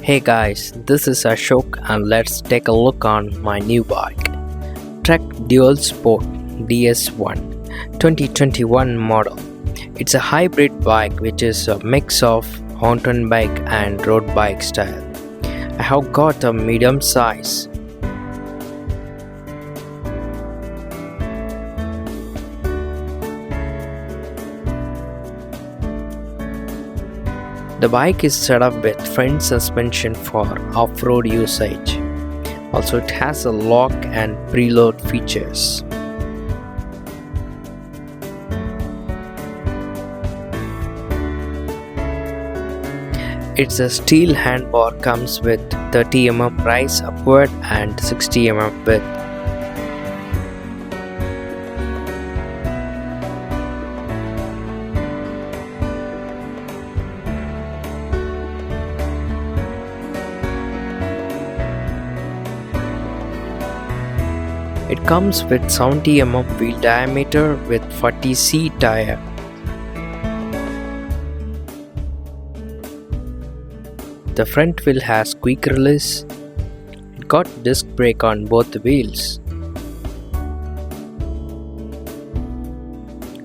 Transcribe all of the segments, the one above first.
Hey guys, this is Ashok and let's take a look on my new bike. Trek Dual Sport DS1 2021 model. It's a hybrid bike which is a mix of mountain bike and road bike style. I have got a medium size. The bike is set up with front suspension for off-road usage. Also, it has a lock and preload features. It's a steel handbar, comes with 30 mm rise upward and 60 mm width. It comes with 70 mm wheel diameter with 40C tire. The front wheel has quick release. It got disc brake on both the wheels.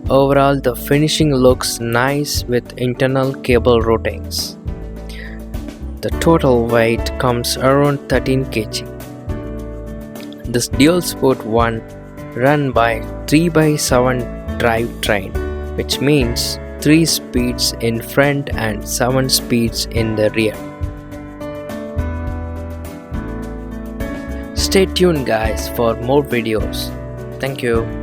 Overall, the finishing looks nice with internal cable routings. The total weight comes around 13 kg. This Dual Sport 1 run by 3x7 drivetrain, which means 3 speeds in front and 7 speeds in the rear. Stay tuned guys for more videos. Thank you.